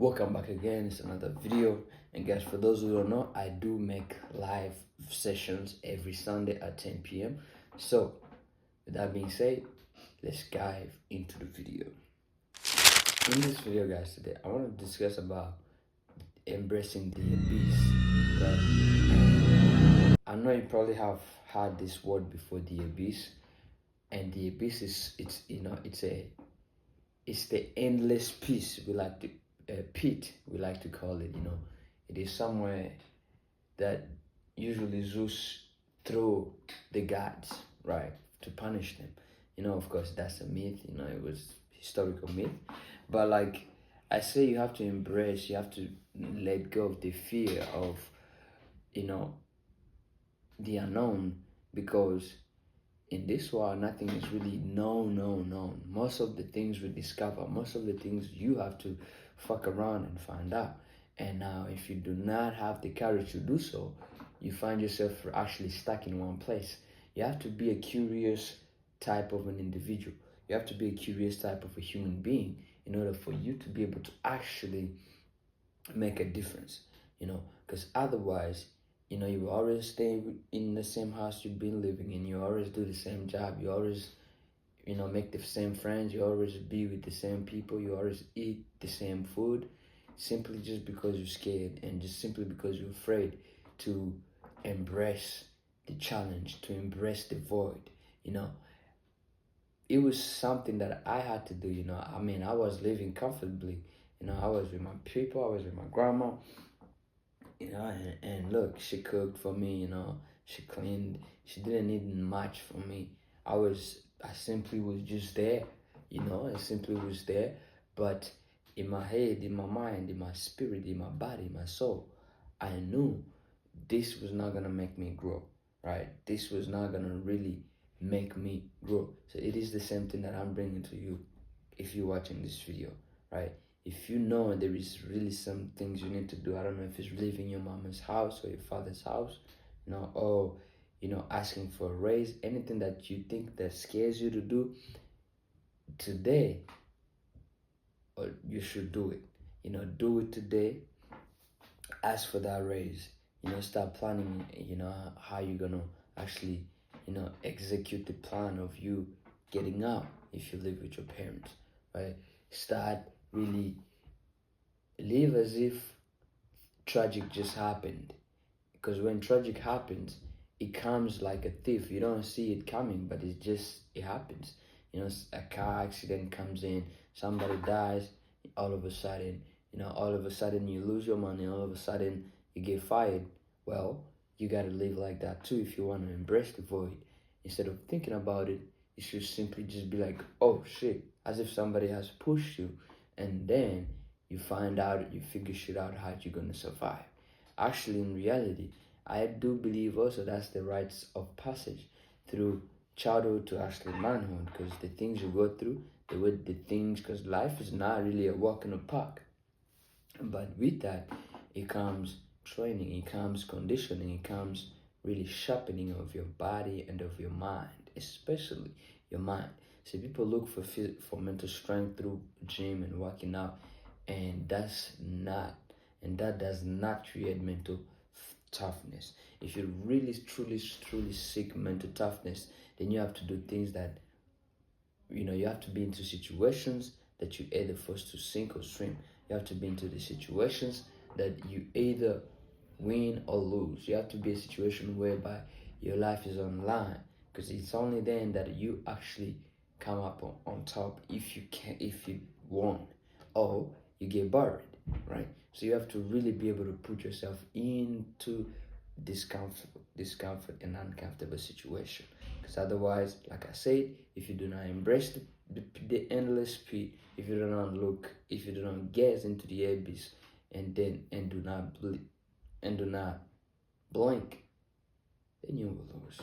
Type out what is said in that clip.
Welcome back again. It's another video. And guys, for those who don't know, I do make live sessions every Sunday at 10 p.m. So with that being said, let's dive into the video. In this video, guys, today I want to discuss about embracing the abyss. Right? I know you probably have heard this word before, the abyss. And the abyss is it's the endless peace we like to pit, we like to call it. It is somewhere that usually Zeus threw the gods, right, to punish them. Of course, that's a myth. It was historical myth, but like I say, you have to embrace, you have to let go of the fear of the unknown, because in this world, nothing is really known. Most of the things we discover, most of the things you have to fuck around and find out. And now, if you do not have the courage to do so, you find yourself actually stuck in one place. You have to be a curious type of an individual. You have to be a curious type of a human being in order for you to be able to actually make a difference, because otherwise, you always stay in the same house you've been living in. You always do the same job. You always, make the same friends. You always be with the same people. You always eat the same food, simply just because you're scared and just simply because you're afraid to embrace the challenge, to embrace the void. It was something that I had to do. I was living comfortably. I was with my people. I was with my grandma. And look, she cooked for me, she cleaned, she didn't need much from me. I simply was just there, I simply was there. But in my head, in my mind, in my spirit, in my body, my soul, I knew this was not gonna make me grow, right? This was not gonna really make me grow. So it is the same thing that I'm bringing to you if you're watching this video, right? If you know there is really some things you need to do, I don't know if it's leaving your mama's house or your father's house, or asking for a raise, anything that you think that scares you to do today, or you should do it. Do it today. Ask for that raise. Start planning. How you're gonna actually, execute the plan of you getting out if you live with your parents, right? Start really live as if tragic just happened, because when tragic happens, it comes like a thief. You don't see it coming, but it happens. A car accident comes in, somebody dies, all of a sudden you lose your money, all of a sudden you get fired. Well, you got to live like that too if you want to embrace the void. Instead of thinking about it, you should simply just be like, oh shit, as if somebody has pushed you, and then you find out, you figure shit out how you're gonna survive. Actually, in reality, I do believe also that's the rites of passage through childhood to actually manhood, because the things you go through, because life is not really a walk in the park. But with that, it comes training, it comes conditioning, it comes really sharpening of your body and of your mind, especially your mind. So people look for mental strength through gym and working out, and that does not create mental toughness. If you really truly seek mental toughness, then you have to do things that you have to be into situations that you either forced to sink or swim. You have to be into the situations that you either win or lose. You have to be a situation whereby your life is on line, because it's only then that you actually come up on top, if you won, or you get buried, right? So you have to really be able to put yourself into discomfort and uncomfortable situation, because otherwise, like I said, if you do not embrace the endless pit, if you do not look, if you do not gaze into the abyss, and do not blink, then you will lose.